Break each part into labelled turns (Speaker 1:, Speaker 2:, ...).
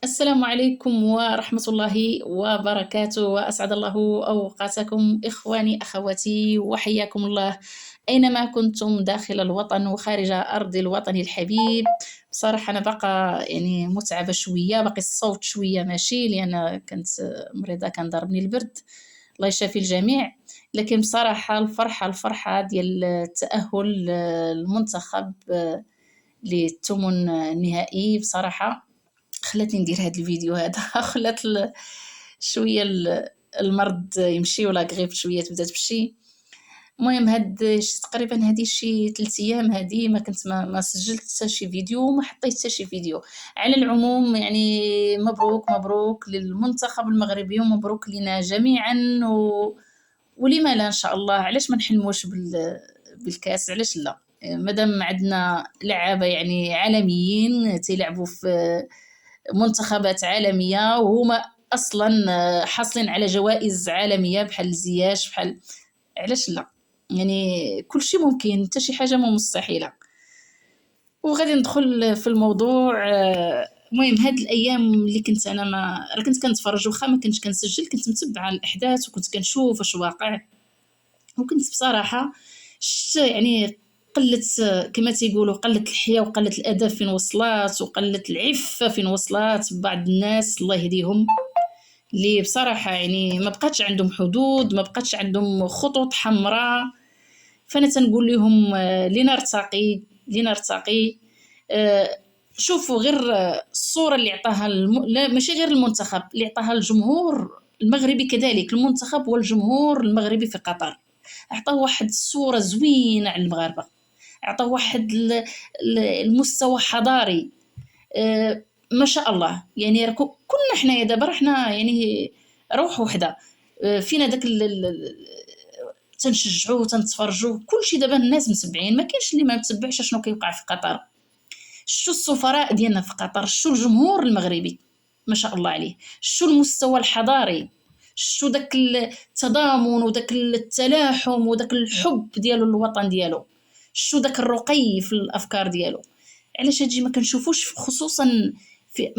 Speaker 1: السلام عليكم ورحمة الله وبركاته، وأسعد الله أوقاتكم إخواني أخواتي، وحياكم الله أينما كنتم داخل الوطن وخارج أرض الوطن الحبيب. بصراحة أنا باقا يعني متعبة شوية، باقي الصوت شوية ماشي لأن كنت مريضة، كان ضربني البرد. الله يشافي الجميع. لكن بصراحة الفرحة ديال التأهل المنتخب للثمن النهائي بصراحة خلاتني ندير هاد الفيديو هذا. خلات شويه المرض يمشي ولا غريب شويه تبدا تمشي. المهم تقريبا هادي شي 3 ايام هادي ما كنت ما سجلت حتى شي فيديو وما حطيت حتى شي فيديو. على العموم يعني مبروك للمنتخب المغربي ومبروك لنا جميعا ولما لا ان شاء الله. علاش ما نحلموش بالكاس؟ علاش لا؟ مادام عندنا لعابه يعني عالميين تيلعبوا في منتخبات عالميه وهما اصلا حاصلين على جوائز عالميه بحال زياش بحال. علاش لا؟ يعني كل شيء ممكن، حتى شي حاجه مو مستحيله. وغادي ندخل في الموضوع. المهم هاد الايام اللي كنت انا ما راه كنت كنتفرج، واخا ما كنتش كنسجل كنت متبعه الاحداث وكنت كنشوف واش واقع. وكنت بصراحه شت يعني قلت، كما تيقولوا قلت الحياه وقلت الادب فين وصلات، وقلت العفه فين وصلات بعض الناس الله يهديهم، اللي بصراحه يعني ما بقاتش عندهم حدود، ما بقاتش عندهم خطوط حمراء. فانا تنقول لهم لنرتقي. آه، شوفوا غير الصوره اللي عطاها لا ماشي غير المنتخب اللي عطاها الجمهور المغربي، كذلك المنتخب والجمهور المغربي في قطر عطاه واحد الصوره زوينه على المغاربه، عطاه واحد المستوى حضاري. ما شاء الله. يعني كنا حنايا دابا رحنا يعني روح وحده. فينا داك تنشجعوا تنتفرجوا كلشي. دابا الناس متبعين، ما كاينش اللي ما متبعش شنو كيوقع في قطر. شو السفراء ديالنا في قطر، شو الجمهور المغربي ما شاء الله عليه، شو المستوى الحضاري، شو داك التضامن وداك التلاحم وداك الحب ديالو للوطن ديالو، شو داك الرقي في الافكار ديالو. علاش هادشي ما كنشوفوش خصوصا في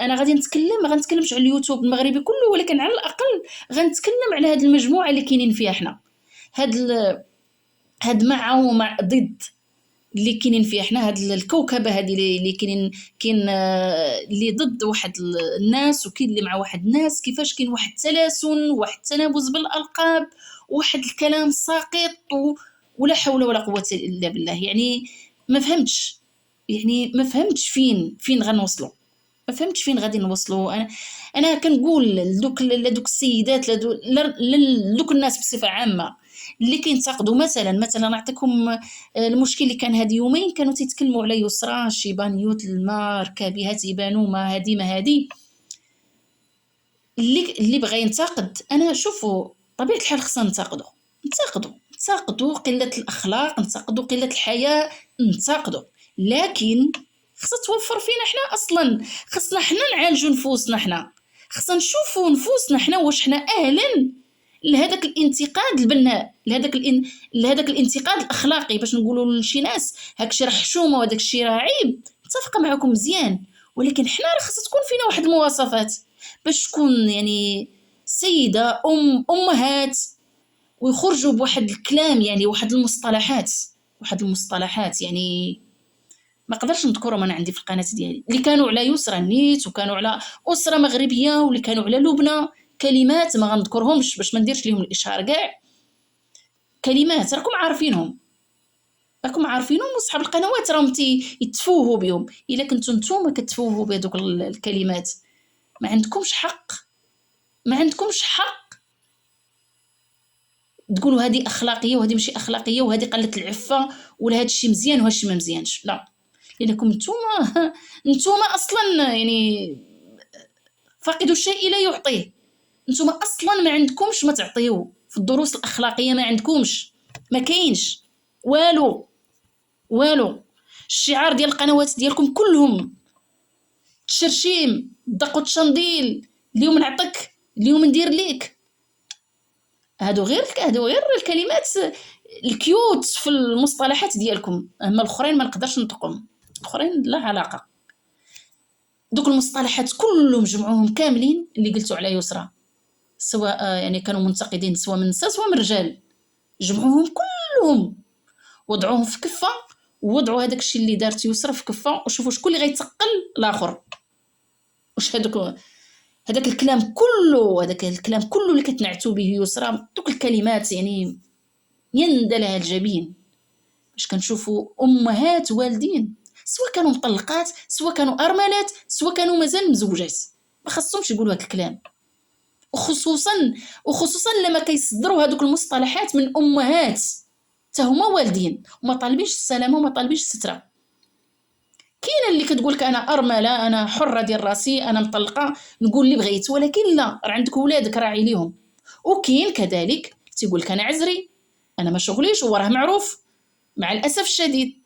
Speaker 1: انا غادي نتكلم، ما غنتكلمش على اليوتيوب المغربي كله، ولكن على الاقل غنتكلم على هاد المجموعه اللي كاينين فيها حنا. هاد هاد مع ومع ضد اللي كاينين فيها حنا، هاد الكوكبه هادي اللي كاين اللي ضد واحد الناس وكاين اللي مع واحد الناس. كيفاش كاين واحد التلاسن، واحد التنابز بالالقاب، واحد الكلام ساقط ولا حول ولا قوه الا بالله. يعني ما فهمتش، يعني ما فهمتش فين غنوصلوا، ما فهمتش فين غادي نوصلوا. انا كنقول لدوك السيدات لدوك الناس بصفه عامه اللي كينتقدوا. مثلا نعطيكم المشكل اللي كان هاد يومين، كانوا تيتكلموا على يسرى شيبانيوت الماء ركابيها تيبانوا ما هادي. اللي بغى ينتقد، انا شوفوا طبيعه الحال خصنا ننتقدوا قله الاخلاق، ننتقدوا قله الحياء، ننتقدوا. لكن خصها توفر فينا حنا اصلا. خصنا حنا نعالجوا نفوسنا، حنا خصنا نشوفوا نفوسنا حنا واش حنا اهلا لهذاك الانتقاد البناء، لهذاك الانتقاد الاخلاقي، باش نقولوا لشي ناس هاك الشيء راه حشومه وهذاك الشيء راه عيب. متفقه معكم مزيان، ولكن حنا راه خصها تكون فينا واحد المواصفات باش تكون يعني سيده امهات، ويخرجوا بواحد الكلام، يعني واحد المصطلحات يعني ما قدرش نذكرهم انا عندي في القناه ديالي، اللي كانوا على يسرى النيت وكانوا على اسره مغربيه واللي كانوا على لبنى. كلمات ما غنذكرهمش باش ما نديرش لهم الاشهار كاع. كلمات راكم عارفينهم واصحاب القنوات راهم يتفوهوا بهم. الا كنتو نتوما كتفوهوا بهذوك الكلمات، ما عندكمش حق، ما عندكمش حق تقولوا هذه اخلاقيه وهذه ماشي اخلاقيه وهذه قله العفه ولا هذا الشيء مزيان وهذا الشيء ما مزيانش. لا، لانكم نتوما اصلا يعني فاقد الشيء لا يعطيه. نتوما اصلا ما عندكمش ما تعطيو في الدروس الاخلاقيه، ما عندكمش، ما كاينش والو. الشعار ديال القنوات ديالكم كلهم تشرشيم دق الشنديل، اليوم نعطيك اليوم ندير ليك. هادو غير الكلمات الكيوت في المصطلحات ديالكم، اما الاخرين ما نقدرش نطقهم، الاخرين لا علاقه. دوك المصطلحات كلهم جمعوهم كاملين اللي قلتوا على يسرى، سواء يعني كانوا منتقدين سواء من النساء سواء من الرجال، جمعوهم كلهم وضعوهم في كفه، ووضعوا هذاك الشيء اللي دارت يسرى في كفه، وشوفوا شكون اللي غيتقل الاخر. واش هذاك الكلام كله، هذاك الكلام كله اللي كتنعتوا به يسرى، دوك الكلمات يعني يندى لها الجبين باش كنشوفوا امهات والدين، سواء كانوا مطلقات سواء كانوا ارملات سواء كانوا مازال مزوجات، ما خصهمش يقولوا هذا الكلام. وخصوصا لما كيصدروا هذوك المصطلحات من امهات حتى هما والدين وما طالبينش السلامه وما طالبينش الستره. كاينه اللي كتقول لك انا ارمله، انا حره ديال راسي، انا مطلقه نقول اللي بغيت، ولكن لا، راه عندك ولادك راعي ليهم. وكاين كذلك تيقول لك انا عزري، انا ما شغليش وراه معروف. مع الاسف الشديد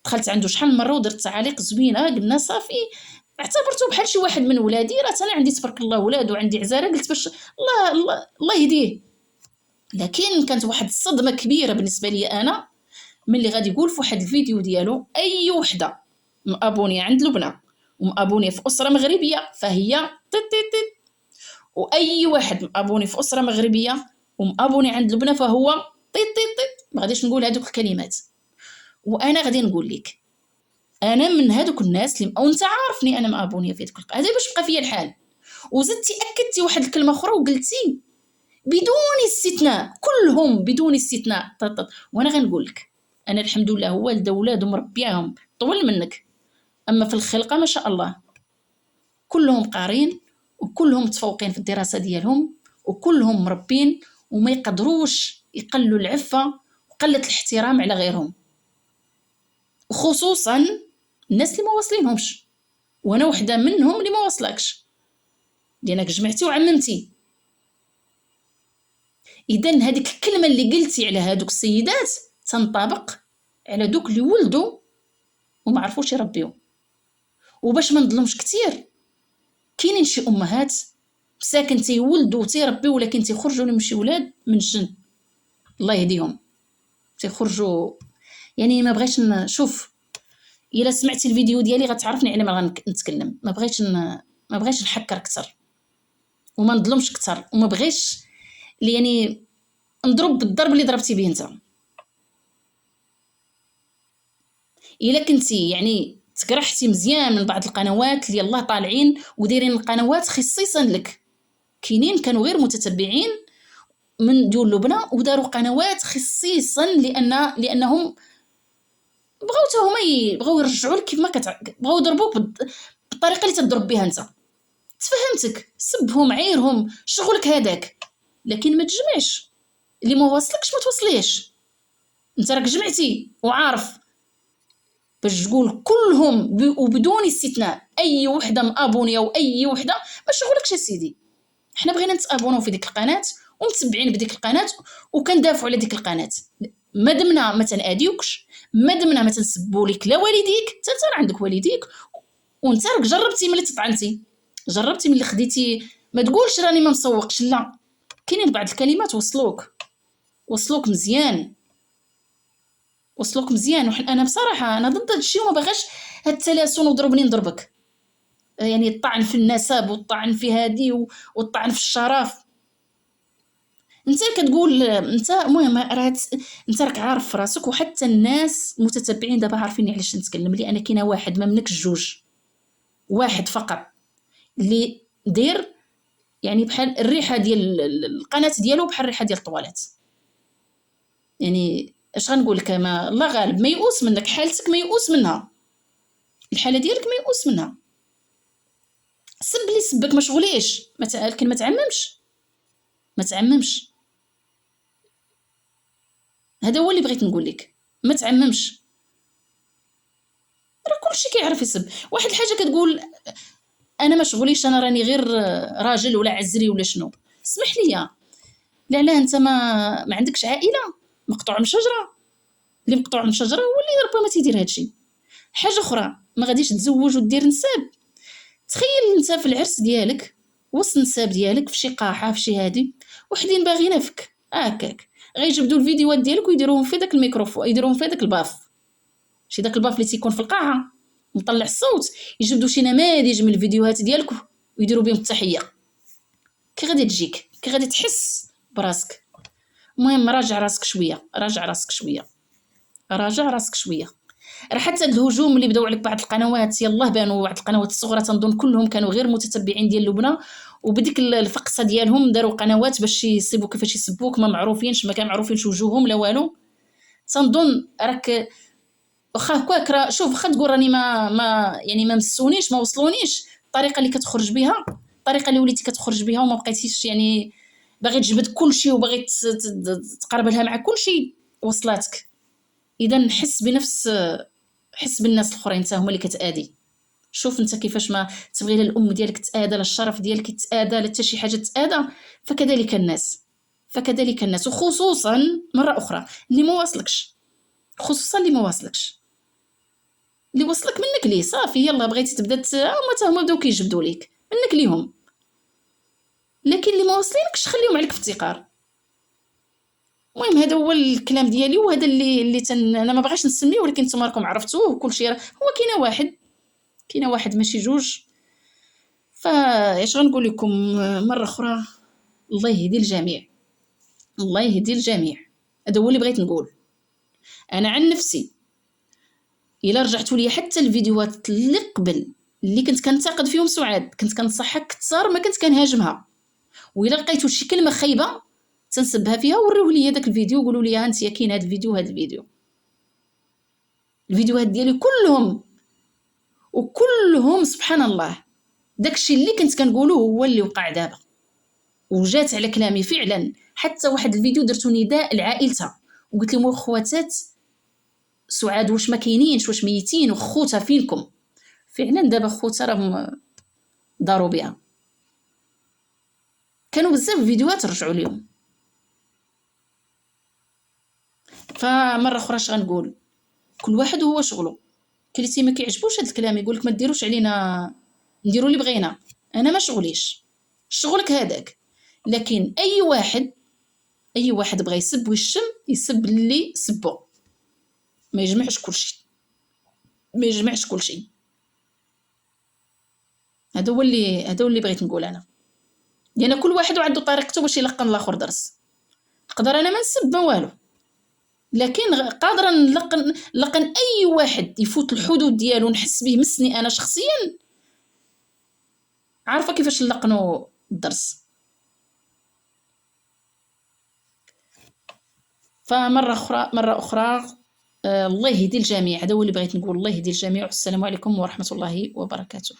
Speaker 1: دخلت عنده شحال من مره ودرت تعاليق زوينه، قلنا صافي اعتبرته بحال شي واحد من ولادي، راه انا عندي تبارك الله ولاد وعندي عزاره، قلت باش الله يهديه. لكن كانت واحد الصدمه كبيره بالنسبه لي انا ملي غادي يقول في واحد الفيديو ديالو اي وحده مابونيه عند لبنى ومابونيه في اسره مغربيه فهي تيت، واي واحد مابوني في اسره مغربيه ومابوني عند لبنى فهو تيت. ما غاديش نقول هذوك الكلمات. وانا غادي نقول لك انا من هذوك الناس اللي وانت عارفني انا مابونيه في هذوك هذا باش بقى فيا الحال. وزدتي اكدتي واحد الكلمه اخرى وقلتي بدون استثناء كلهم بدون استثناء وانا غنقول لك انا الحمد لله والده ولاد ومربياهم طول منك، اما في الخلقه ما شاء الله كلهم قارين وكلهم متفوقين في الدراسه ديالهم وكلهم مربين وما يقدروش يقلوا العفه وقله الاحترام على غيرهم، وخصوصا الناس اللي ما واصلينهمش، وانا وحده منهم اللي ما واصلكش لانك جمعتي وعممتي. اذا هذيك الكلمه اللي قلتي على هذوك السيدات تنطبق على دوك اللي ولدوا وما عرفوش يربيو. وباش ما نظلمش كثير، كاينين شي امهات مساكن تيولدوا وتيربيو ولكن تيخرجوا لهم شي ولاد من الجن الله يهديهم، تيخرجوا يعني ما بغيتش نشوف. الا سمعتي الفيديو ديالي غتعرفني على ما غنتكلم. ما بغيتش نحكر اكثر وما نظلمش اكثر وما بغيتش يعني نضرب بالضرب اللي ضربتي به انت. الا كنتي يعني تقرحتي مزيان من بعض القنوات اللي يلاه طالعين ودايرين القنوات خصيصا لك، كاينين كانوا غير متتبعين من ديال لبنى وداروا قنوات خصيصا لانهم بغاو حتى هما بغاو يرجعوا لك كيف ما بغاو يضربوك بالطريقه اللي تضرب بها انت. تفهمتك، سبهم عيرهم شغلك هذاك، لكن ما تجمعش اللي ما واصلكش ما توصليش. انت راك جمعتي وعارف باش تقول كلهم وبدون استثناء اي وحده مابونيه واي وحده ما شغلكش يا سيدي. حنا بغينا نتابوناو في ديك القناه ومتبعين بديك القناه وكندافعوا على ديك القناه، ما دمنا ما تناديوكش، ما دمنا ما تنسبوا لك لا والديك حتى انت عندك والديك، وانت راك جربتي ملي تطعنتي، جربتي ملي خديتي. ما تقولش راني ما مسوقش، لا، كاينين بعض الكلمات وصلوك مزيان. انا بصراحه انا ضد هذا الشيء وما باغاش هاد التلاسن وضربني نضربك، يعني الطعن في النسب والطعن في هذه والطعن في الشرف. انت كتقول انت المهم انت راك عارف راسك، وحتى الناس متتبعين دابا عارفين علاش نتكلم، لان كاينه واحد ما منك الجوج، واحد فقط اللي دير يعني بحال الريحه ديال القناه ديالو بحال الريحه ديال الطواليت. يعني اش غنقول لك، ما الله غالب ما يؤوس منك، حالتك ما يؤوس منها، الحاله ديالك ما يؤوس منها. سب لي سبك ما شغليش، لكن ما تعممش. هذا هو اللي بغيت نقول لك، ما تعممش. راه كلشي كيعرف يسب. واحد الحاجه كتقول انا ما شغليش، انا راني غير راجل ولا عزري ولا شنو، اسمح لي، لا انت ما عندكش عائله مقطوع من شجره، اللي مقطوع من شجره هو اللي ربما تيدير هادشي. حاجه اخرى، ما غاديش تزوج ودير نساب. تخيل انت في العرس ديالك وسط النساب ديالك في شي قاعه في شي هادي وحدين باغيين فيك هكاك، غيجبدوا الفيديوهات ديالك ويديروهم في داك الميكروفون، يديروهم في داك الباف، شي داك الباف اللي تيكون في القاعه مطلع الصوت، يجبدوا شي نماذج من الفيديوهات ديالك ويديروا بهم التحيه. كي غادي تجيك، كي غادي تحس براسك. المهم راجع راسك شويه، راجع راسك شويه، راجع راسك شويه. راه حتى هاد الهجوم اللي بداو عليك بعض القنوات، يلاه بانوا بعض القنوات الصغرى تنظن كلهم كانوا غير متتبعين ديال لبنى، وبديك الفقصه ديالهم داروا قنوات باش يصيبوا كيفاش يسبوك، ما معروفينش، ما كان معروفينش وجوههم لا والو. تنظن راك واخا هكاك، راه شوف، واخا تقول راني ما يعني ما مسونيش، ما وصلونيش الطريقه اللي كتخرج بها، الطريقه اللي وليتي كتخرج بها وما بقيتيش يعني باغي تجبد كلشي وباغي تقرب لها مع كلشي، وصلاتك. اذا حس بالناس الاخرين حتى هما اللي كتادي. شوف انت كيفاش ما تبغي لا الام ديالك تادى، لا الشرف ديالك تادى، لا حتى شي حاجه تادى، فكذلك الناس، فكذلك الناس. وخصوصا مره اخرى اللي ما واصلكش، خصوصا اللي ما واصلكش، اللي وصلك منك ليه صافي، يلا بغيتي تبدا هما بداو كيجبدوا ليك منك ليهم، لكن اللي ما واصلينكش خليهم عليك في افتقار. المهم هذا هو الكلام ديالي، وهذا اللي انا ما بغاش نسميه، ولكن نتوما راكم عرفتوه وكل شيء. هو كاينه واحد ماشي جوج. فاش غنقول لكم مره اخرى، الله يهدي الجميع، الله يهدي الجميع. هذا هو اللي بغيت نقول. انا عن نفسي الا رجعتوا لي حتى الفيديوهات اللي قبل اللي كنت كنتقد فيهم سعاد، كنت كنصحك كثار ما كنت كنهاجمها، وإلا لقيتوا شي كلمه خايبه تنسبها فيها، وريوه لي هذاك الفيديو وقولوا لي ها انت كاين هذا الفيديو، هذا الفيديو. الفيديوهات ديالي كلهم وكلهم سبحان الله داكشي اللي كنت كنقوله هو اللي وقع دابا، وجات على كلامي فعلا. حتى واحد الفيديو درتو نداء لعائلتها وقلت لهم خواتات سعاد واش ما كاينينش، واش ميتين، وخوتها فينكم. فعلا دابا خوتها راهم داروا بها. كانوا بزاف فيديوهات رجعوا لهم. فمره اخرى اش غنقول، كل واحد هو شغله. كليتي ما كيعجبوش هذا الكلام يقولك ما ديروش علينا، نديروا اللي بغينا. انا ما شغليش، شغلك هذاك. لكن اي واحد بغى يسب ويشم، يسب اللي سبو، ما يجمعش كلشي، ما يجمعش كلشي. هذا هو اللي بغيت نقول انا. لان كل واحد عنده طريقته باش يلقن الاخر درس. نقدر انا ما نسب ما والو، لكن قادره نلقن اي واحد يفوت الحدود ديالو، نحس به مسني انا شخصيا، عارفه كيفاش نلقنوا الدرس. مرة أخرى الله يهدي الجميع. هذا هو اللي بغيت نقول، الله يهدي الجميع. والسلام عليكم ورحمة الله وبركاته.